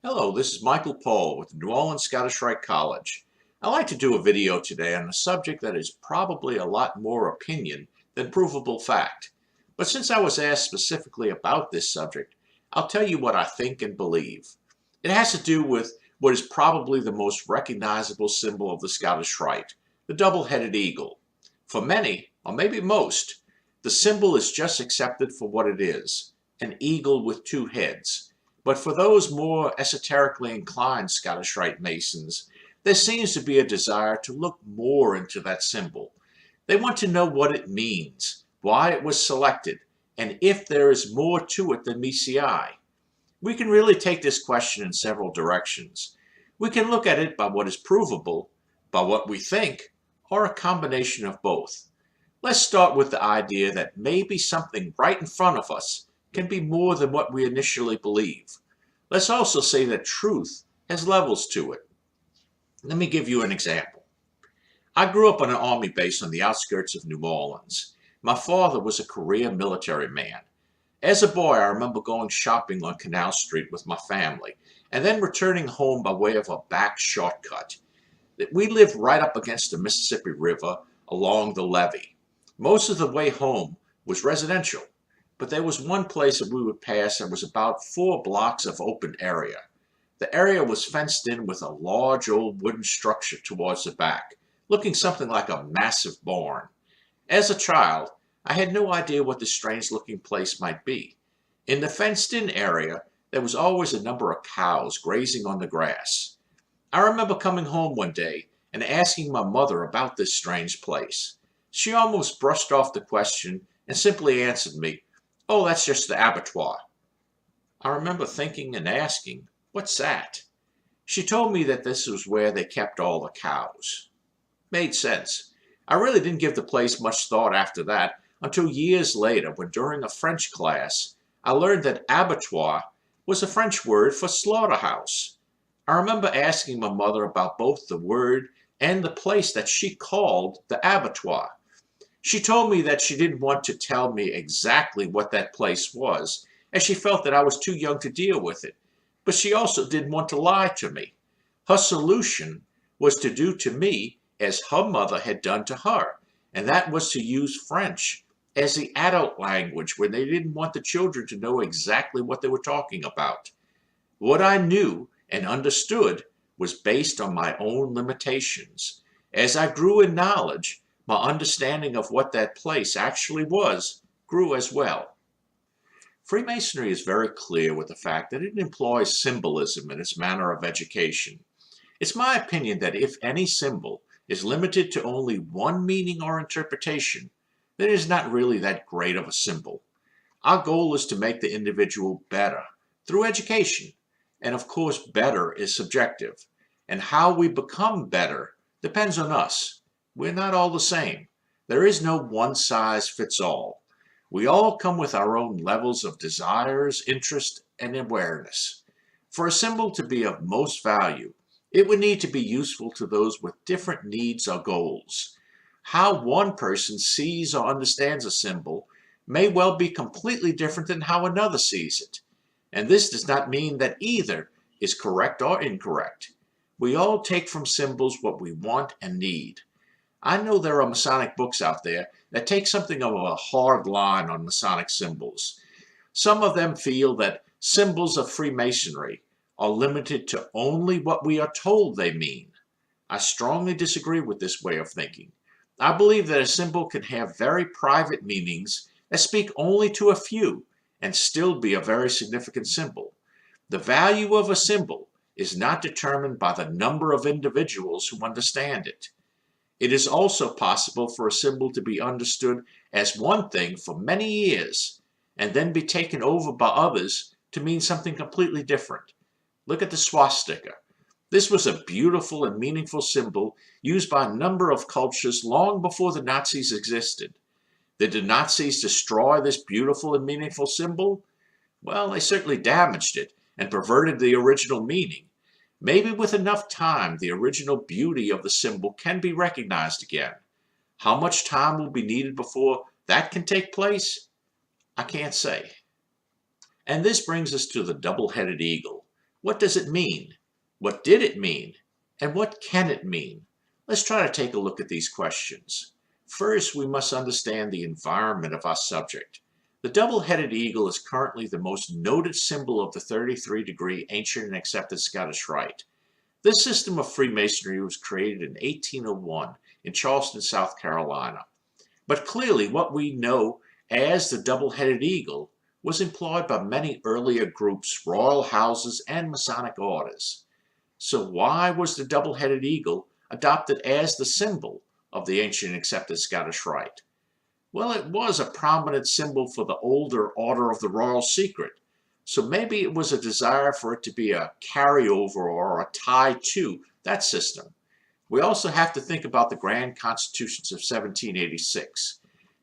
Hello, this is Michael Paul with the New Orleans Scottish Rite College. I'd like to do a video today on a subject that is probably a lot more opinion than provable fact. But since I was asked specifically about this subject, I'll tell you what I think and believe. It has to do with what is probably the most recognizable symbol of the Scottish Rite, the double-headed eagle. For many, or maybe most, the symbol is just accepted for what it is, an eagle with two heads. But for those more esoterically inclined Scottish Rite Masons, there seems to be a desire to look more into that symbol. They want to know what it means, why it was selected, and if there is more to it than meets the eye. We can really take this question in several directions. We can look at it by what is provable, by what we think, or a combination of both. Let's start with the idea that maybe something right in front of us can be more than what we initially believe. Let's also say that truth has levels to it. Let me give you an example. I grew up on an army base on the outskirts of New Orleans. My father was a career military man. As a boy, I remember going shopping on Canal Street with my family and then returning home by way of a back shortcut. We lived right up against the Mississippi River along the levee. Most of the way home was residential. But there was one place that we would pass that was about 4 blocks of open area. The area was fenced in with a large old wooden structure towards the back, looking something like a massive barn. As a child, I had no idea what this strange-looking place might be. In the fenced-in area, there was always a number of cows grazing on the grass. I remember coming home one day and asking my mother about this strange place. She almost brushed off the question and simply answered me, "Oh, that's just the abattoir." I remember thinking and asking, "What's that?" She told me that this was where they kept all the cows. Made sense. I really didn't give the place much thought after that until years later when during a French class I learned that abattoir was a French word for slaughterhouse. I remember asking my mother about both the word and the place that she called the abattoir. She told me that she didn't want to tell me exactly what that place was, as she felt that I was too young to deal with it, but she also didn't want to lie to me. Her solution was to do to me as her mother had done to her, and that was to use French as the adult language when they didn't want the children to know exactly what they were talking about. What I knew and understood was based on my own limitations. As I grew in knowledge, my understanding of what that place actually was grew as well. Freemasonry is very clear with the fact that it employs symbolism in its manner of education. It's my opinion that if any symbol is limited to only one meaning or interpretation, then it is not really that great of a symbol. Our goal is to make the individual better through education, and of course better is subjective, and how we become better depends on us. We're not all the same. There is no one size fits all. We all come with our own levels of desires, interest, and awareness. For a symbol to be of most value, it would need to be useful to those with different needs or goals. How one person sees or understands a symbol may well be completely different than how another sees it. And this does not mean that either is correct or incorrect. We all take from symbols what we want and need. I know there are Masonic books out there that take something of a hard line on Masonic symbols. Some of them feel that symbols of Freemasonry are limited to only what we are told they mean. I strongly disagree with this way of thinking. I believe that a symbol can have very private meanings that speak only to a few and still be a very significant symbol. The value of a symbol is not determined by the number of individuals who understand it. It is also possible for a symbol to be understood as one thing for many years and then be taken over by others to mean something completely different. Look at the swastika. This was a beautiful and meaningful symbol used by a number of cultures long before the Nazis existed. Did the Nazis destroy this beautiful and meaningful symbol? Well, they certainly damaged it and perverted the original meaning. Maybe with enough time, the original beauty of the symbol can be recognized again. How much time will be needed before that can take place? I can't say. And this brings us to the double-headed eagle. What does it mean? What did it mean? And what can it mean? Let's try to take a look at these questions. First, we must understand the environment of our subject. The double-headed eagle is currently the most noted symbol of the 33-degree ancient and accepted Scottish Rite. This system of Freemasonry was created in 1801 in Charleston, South Carolina. But clearly what we know as the double-headed eagle was employed by many earlier groups, royal houses, and Masonic orders. So why was the double-headed eagle adopted as the symbol of the ancient and accepted Scottish Rite? Well, it was a prominent symbol for the older Order of the Royal Secret, so maybe it was a desire for it to be a carryover or a tie to that system. We also have to think about the Grand Constitutions of 1786.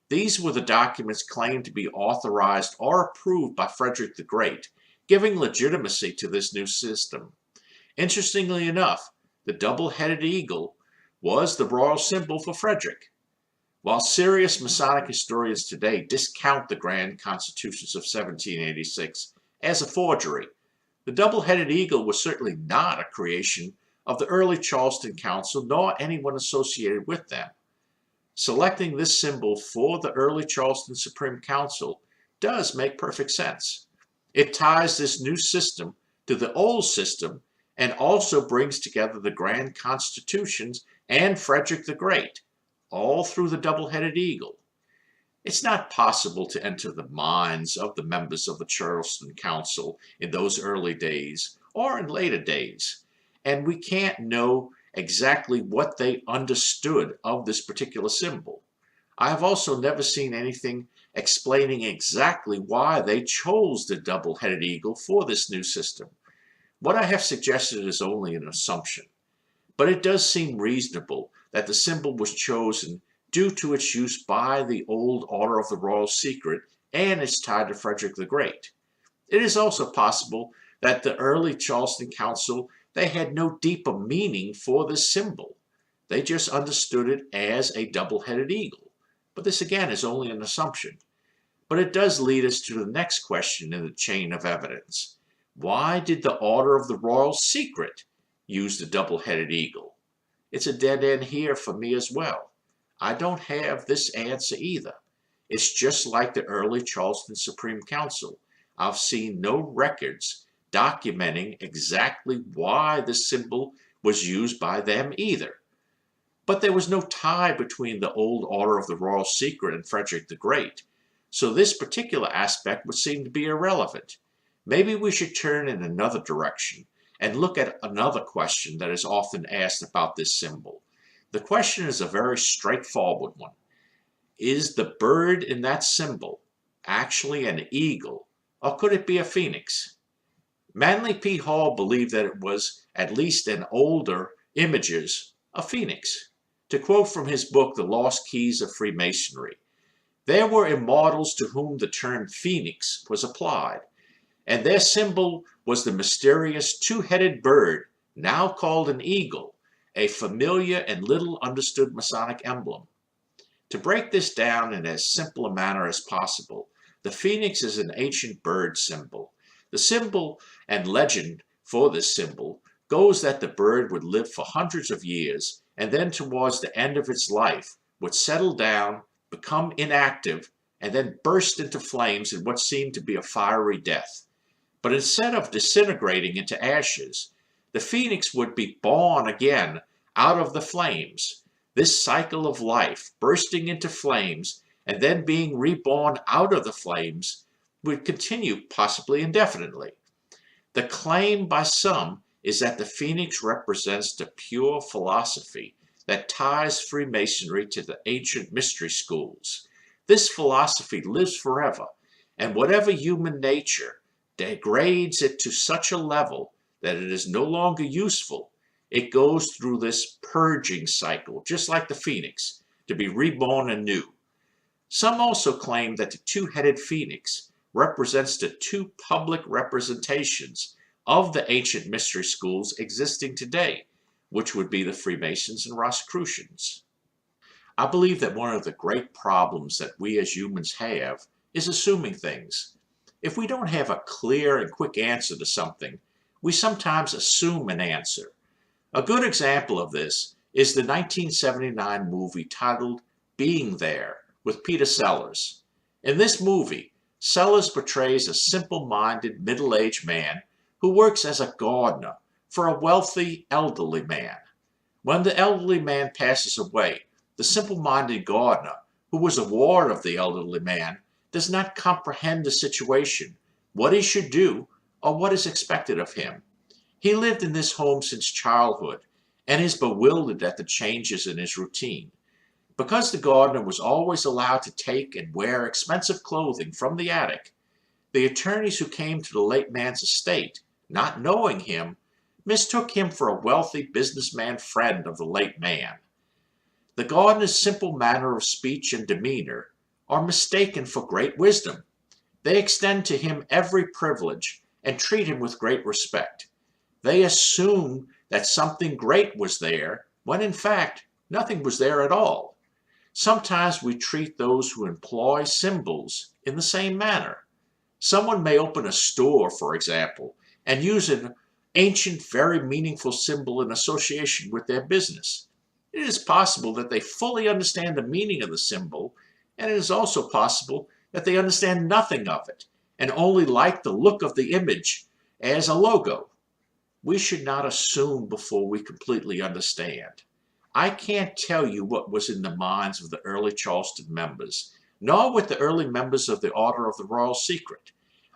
These were the documents claimed to be authorized or approved by Frederick the Great, giving legitimacy to this new system. Interestingly enough, the double-headed eagle was the royal symbol for Frederick. While serious Masonic historians today discount the Grand Constitutions of 1786 as a forgery, the double-headed eagle was certainly not a creation of the early Charleston Council nor anyone associated with them. Selecting this symbol for the early Charleston Supreme Council does make perfect sense. It ties this new system to the old system and also brings together the Grand Constitutions and Frederick the Great, all through the double-headed eagle. It's not possible to enter the minds of the members of the Charleston Council in those early days or in later days, and we can't know exactly what they understood of this particular symbol. I have also never seen anything explaining exactly why they chose the double-headed eagle for this new system. What I have suggested is only an assumption, but it does seem reasonable that the symbol was chosen due to its use by the old Order of the Royal Secret and its tie to Frederick the Great. It is also possible that the early Charleston Council, they had no deeper meaning for this symbol. They just understood it as a double-headed eagle. But this again is only an assumption. But it does lead us to the next question in the chain of evidence. Why did the Order of the Royal Secret use the double-headed eagle? It's a dead end here for me as well. I don't have this answer either. It's just like the early Charleston Supreme Council. I've seen no records documenting exactly why this symbol was used by them either. But there was no tie between the old Order of the Royal Secret and Frederick the Great, so this particular aspect would seem to be irrelevant. Maybe we should turn in another direction and look at another question that is often asked about this symbol. The question is a very straightforward one. Is the bird in that symbol actually an eagle, or could it be a phoenix? Manly P. Hall believed that it was, at least in older images, a phoenix. To quote from his book, The Lost Keys of Freemasonry, "There were immortals to whom the term phoenix was applied, and their symbol was the mysterious two-headed bird, now called an eagle, a familiar and little understood Masonic emblem. To break this down in as simple a manner as possible, the phoenix is an ancient bird symbol. The symbol and legend for this symbol goes that the bird would live for hundreds of years and then towards the end of its life would settle down, become inactive, and then burst into flames in what seemed to be a fiery death. But instead of disintegrating into ashes, the phoenix would be born again out of the flames. This cycle of life, bursting into flames and then being reborn out of the flames, would continue possibly indefinitely. The claim by some is that the phoenix represents the pure philosophy that ties Freemasonry to the ancient mystery schools. This philosophy lives forever, and whatever human nature degrades it to such a level that it is no longer useful, it goes through this purging cycle, just like the phoenix, to be reborn anew. Some also claim that the two-headed phoenix represents the two public representations of the ancient mystery schools existing today, which would be the Freemasons and Rosicrucians. I believe that one of the great problems that we as humans have is assuming things. If we don't have a clear and quick answer to something, we sometimes assume an answer. A good example of this is the 1979 movie titled Being There with Peter Sellers. In this movie, Sellers portrays a simple-minded middle-aged man who works as a gardener for a wealthy elderly man. When the elderly man passes away, the simple-minded gardener, who was a ward of the elderly man, does not comprehend the situation, what he should do, or what is expected of him. He lived in this home since childhood and is bewildered at the changes in his routine. Because the gardener was always allowed to take and wear expensive clothing from the attic, the attorneys who came to the late man's estate, not knowing him, mistook him for a wealthy businessman friend of the late man. The gardener's simple manner of speech and demeanor are mistaken for great wisdom. They extend to him every privilege and treat him with great respect. They assume that something great was there, when in fact nothing was there at all. Sometimes we treat those who employ symbols in the same manner. Someone may open a store, for example, and use an ancient, very meaningful symbol in association with their business. It is possible that they fully understand the meaning of the symbol, and it is also possible that they understand nothing of it and only like the look of the image as a logo. We should not assume before we completely understand. I can't tell you what was in the minds of the early Charleston members, nor with the early members of the Order of the Royal Secret.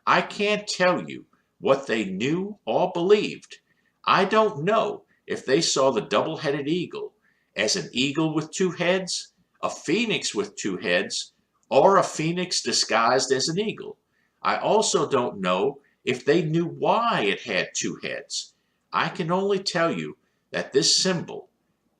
I can't tell you what they knew or believed. I don't know if they saw the double-headed eagle as an eagle with two heads, a phoenix with two heads, or a phoenix disguised as an eagle. I also don't know if they knew why it had two heads. I can only tell you that this symbol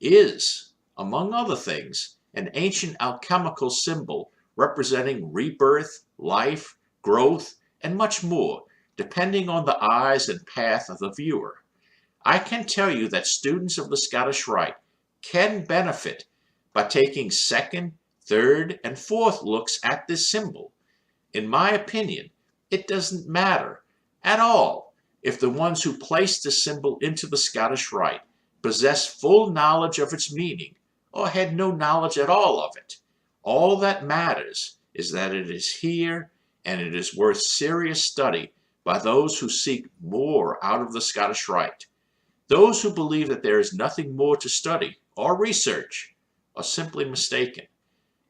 is, among other things, an ancient alchemical symbol representing rebirth, life, growth, and much more, depending on the eyes and path of the viewer. I can tell you that students of the Scottish Rite can benefit by taking second, third, and fourth looks at this symbol. In my opinion, it doesn't matter at all if the ones who placed the symbol into the Scottish Rite possess full knowledge of its meaning or had no knowledge at all of it. All that matters is that it is here and it is worth serious study by those who seek more out of the Scottish Rite. Those who believe that there is nothing more to study or research are simply mistaken.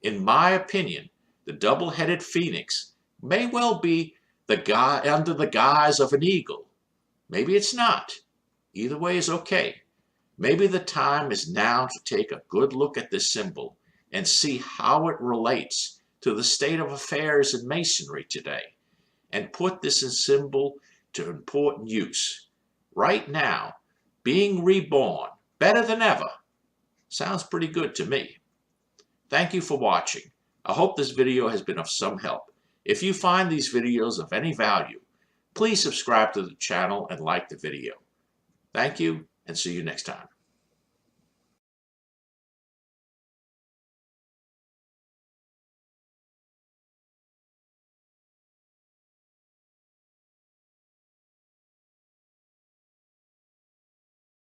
In my opinion, the double-headed phoenix may well be the guy under the guise of an eagle. Maybe it's not. Either way is okay. Maybe the time is now to take a good look at this symbol and see how it relates to the state of affairs in Masonry today, and put this symbol to important use. Right now, being reborn, better than ever, sounds pretty good to me. Thank you for watching. I hope this video has been of some help. If you find these videos of any value, please subscribe to the channel and like the video. Thank you, and see you next time.